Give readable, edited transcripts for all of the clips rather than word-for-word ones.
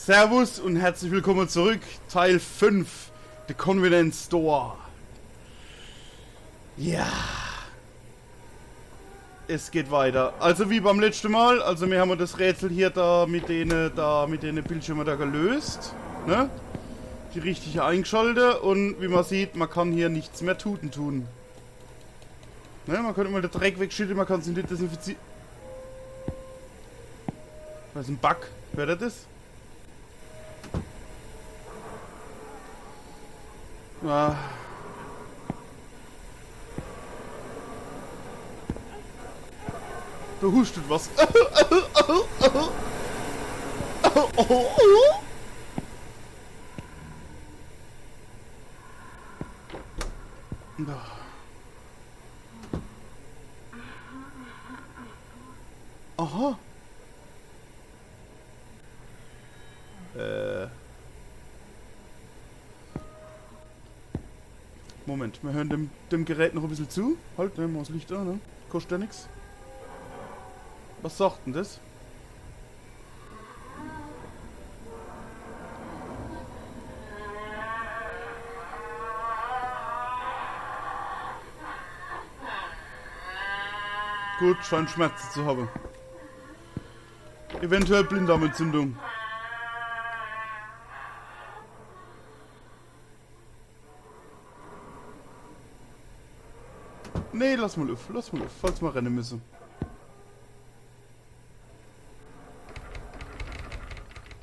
Servus und herzlich willkommen zurück. Teil 5, The Convenience Store. Ja. Es geht weiter. Also wie beim letzten Mal. Also wir haben das Rätsel hier mit den Bildschirmen da gelöst. Ne? Die richtige eingeschaltet. Und wie man sieht, man kann hier nichts mehr tun. Ne? Man kann immer den Dreck wegschütten, man kann es nicht desinfizieren. Das ist ein Bug. Hört ihr das? Ah. Da hustet was. Aha. Moment, wir hören dem Gerät noch ein bisschen zu. Halt, nehmen wir das Licht an, ne? Kostet ja nichts. Was sagt denn das? Gut, scheint Schmerzen zu haben. Eventuell Blinddarmentzündung. Nee, lass mal auf, falls wir rennen müssen.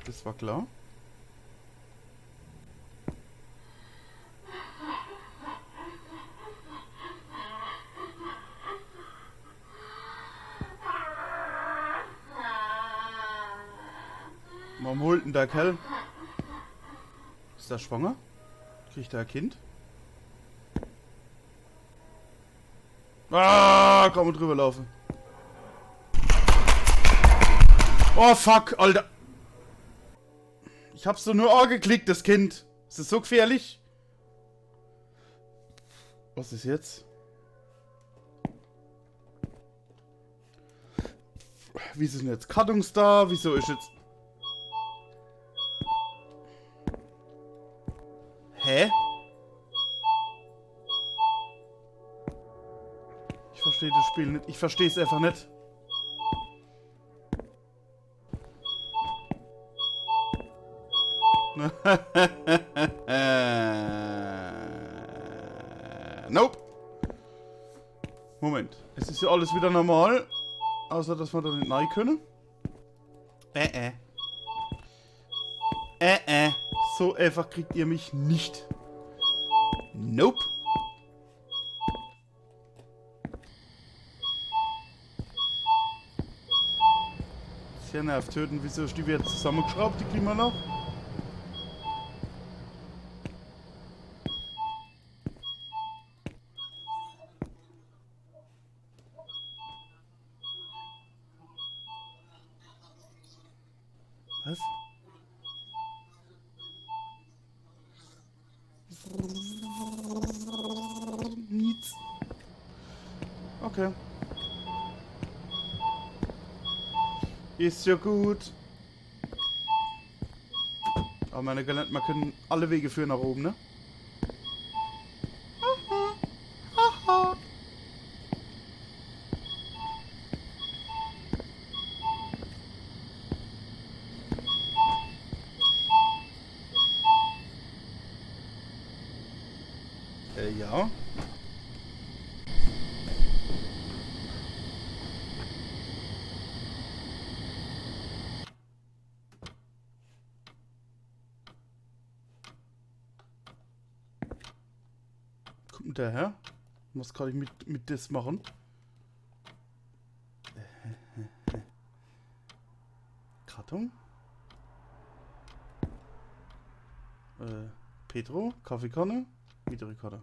Das war klar. Warum holt denn der Kerl? Ist der schwanger? Kriegt er ein Kind? Ah, kann man drüber laufen. Oh fuck, Alter. Ich hab's so nur A geklickt, das Kind. Ist das so gefährlich? Was ist jetzt? Wieso sind jetzt Kartons da? Wieso ist jetzt... Hä? Ich verstehe das Spiel nicht. Ich verstehe es einfach nicht. Nope. Moment. Es ist ja alles wieder normal. Außer, dass wir da nicht rein können. So einfach kriegt ihr mich nicht. Nope. Sehr nervtötend. Wieso ist die wieder zusammengeschraubt, die Klimaanlage? Was? Nichts. Okay. Ist ja gut. Aber meine gelernt, man können alle Wege führen nach oben, ne? Ja. Kommt der her? Was kann ich mit das machen? Karton? Petro? Kaffeekanne? Videorekorder.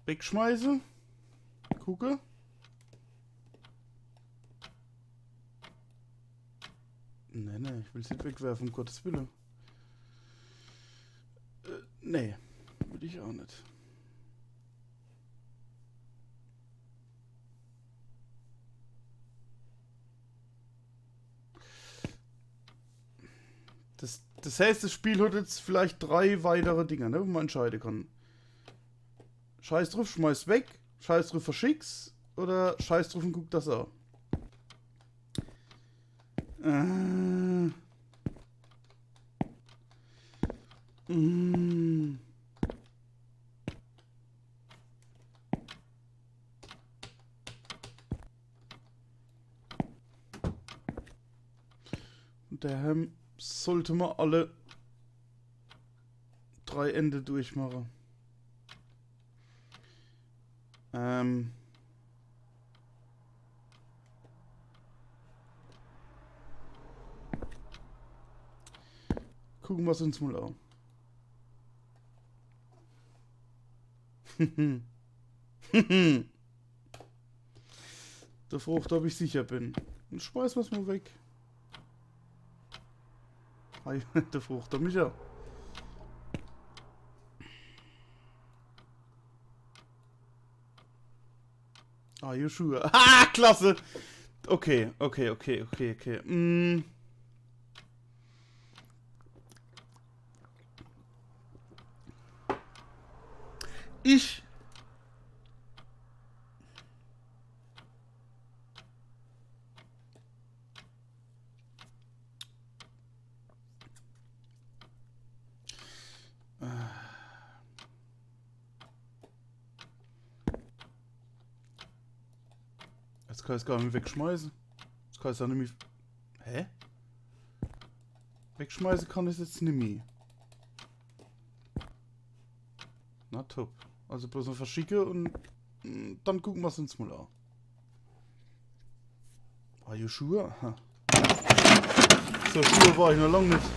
Wegschmeißen. Gucke. Nee, ich will es nicht wegwerfen, um Gottes Willen. Nee, will ich auch nicht. Das heißt, das Spiel hat jetzt vielleicht 3 weitere Dinger, ne, wo man entscheiden kann. Scheiß drauf, schmeiß weg. Scheiß drauf, verschick's. Oder scheiß drauf und guck das an. Daher sollte man alle 3 Ende durchmachen. Gucken wir es uns mal an. Der Frucht, ob ich sicher bin. Dann schmeißen wir es mal weg. Der Frucht, der Micha. Ah, Joshua. Ah, klasse. Okay. Ich... Jetzt kann ich es gar nicht wegschmeißen. Jetzt kann ich es auch nicht mehr... Hä? Wegschmeißen kann ich es jetzt nicht mehr. Na top. Also bloß noch verschicke und dann gucken wir es uns mal an. Are you sure? Aha. So sure war ich noch lange nicht.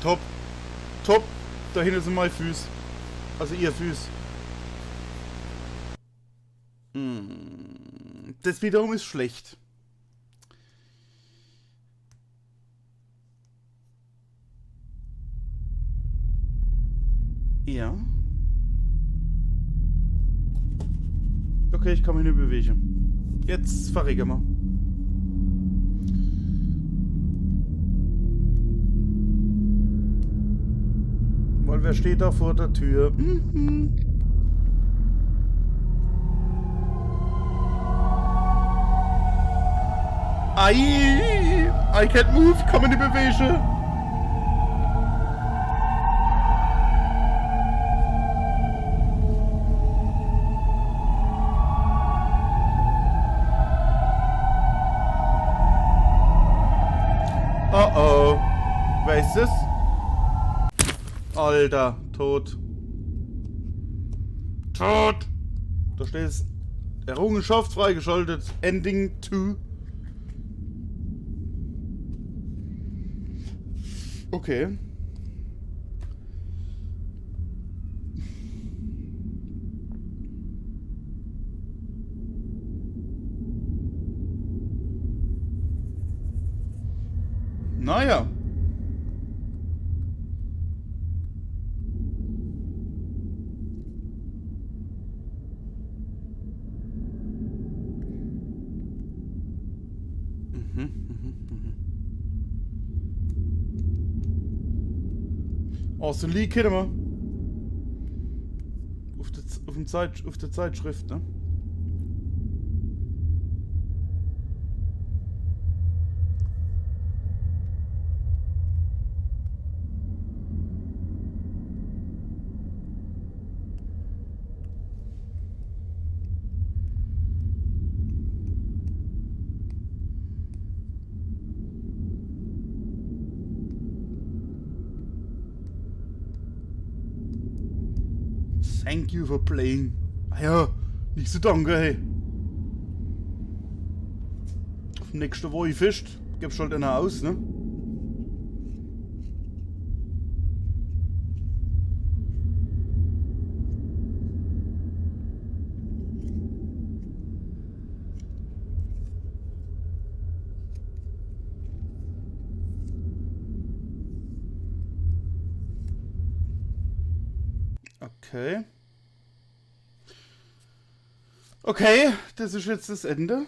Top. Top. Da hinten sind meine Füße. Also ihr Füße. Das wiederum ist schlecht. Ja. Okay, ich kann mich nicht bewegen. Jetzt verrege mal. Weil wer steht da vor der Tür? I can't move, kann mich nicht bewegen. Oh. Wer ist es? Alter, tot. Tot! Da steht es. Errungenschaft freigeschaltet. Ending 2. Okay. Naja. Austin Lee kennen wir. Auf der Zeitschrift, ne? Thank you for playing. Ah ja, nicht zu danken, hey. Auf dem nächsten, wo ich fischt, gibst halt einer aus, ne? Okay. Okay, das ist jetzt das Ende.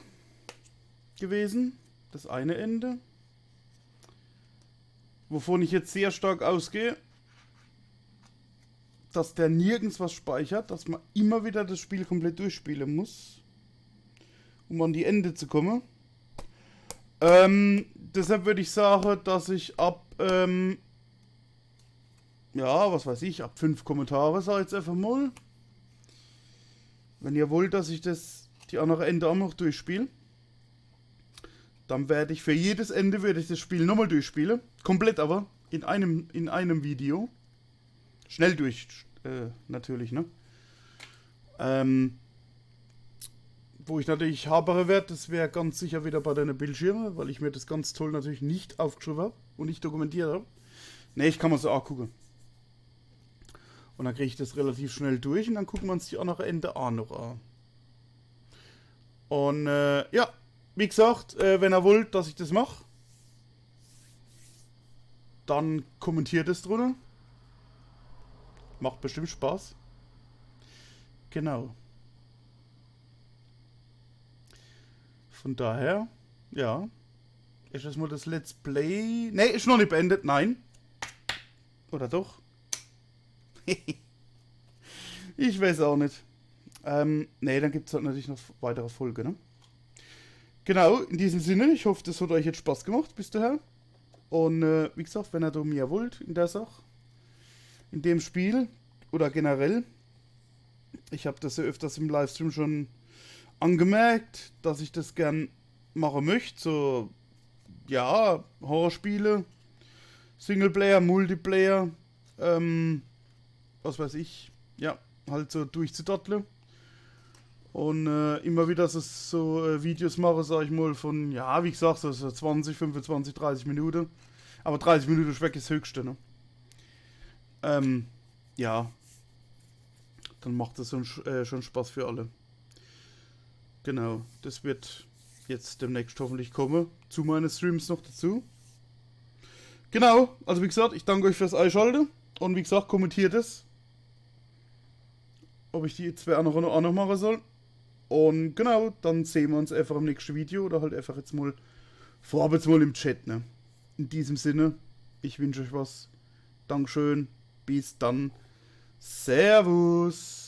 gewesen. Das eine Ende. Wovon ich jetzt sehr stark ausgehe, dass der nirgends was speichert, dass man immer wieder das Spiel komplett durchspielen muss, um an die Ende zu kommen. Deshalb würde ich sagen, dass ich ab, ja, was weiß ich, ab 5 Kommentare, sag ich jetzt einfach mal. Wenn ihr wollt, dass ich die andere Ende auch noch durchspiele, dann werde ich für jedes Ende das Spiel nochmal durchspielen. Komplett aber, in einem Video. Schnell durch, natürlich, ne? Wo ich natürlich habere werde, das wäre ganz sicher wieder bei deinen Bildschirmen, weil ich mir das ganz toll natürlich nicht aufgeschrieben habe und nicht dokumentiert habe. Ne, ich kann mir so auch gucken. Und dann kriege ich das relativ schnell durch und dann gucken wir uns die andere Ende auch noch an. Und ja, wie gesagt, wenn ihr wollt, dass ich das mache, dann kommentiert es drunter. Macht bestimmt Spaß. Genau. Von daher, ja. Ist das mal das Let's Play? Ne, ist noch nicht beendet, nein. Oder doch? Ich weiß auch nicht. Ne, dann gibt es halt natürlich noch weitere Folgen, ne? Genau, in diesem Sinne, ich hoffe, das hat euch jetzt Spaß gemacht bis daher. Und wie gesagt, wenn ihr da mehr wollt in der Sache, in dem Spiel oder generell, ich habe das ja öfters im Livestream schon angemerkt, dass ich das gern machen möchte, so, ja, Horrorspiele, Singleplayer, Multiplayer, was weiß ich, ja, halt so durchzudotteln. Und immer wieder so Videos mache, sag ich mal, von, ja, wie gesagt, so 20, 25, 30 Minuten. Aber 30 Minuten Schweck ist das Höchste, ne? Ja. Dann macht das schon Spaß für alle. Genau, das wird jetzt demnächst hoffentlich kommen. Zu meinen Streams noch dazu. Genau, also wie gesagt, ich danke euch fürs Einschalten. Und wie gesagt, kommentiert es. Ob ich die zwei anderen auch noch machen soll. Und genau, dann sehen wir uns einfach im nächsten Video oder halt einfach jetzt mal vorab mal im Chat, ne? In diesem Sinne, ich wünsche euch was. Dankeschön. Bis dann. Servus.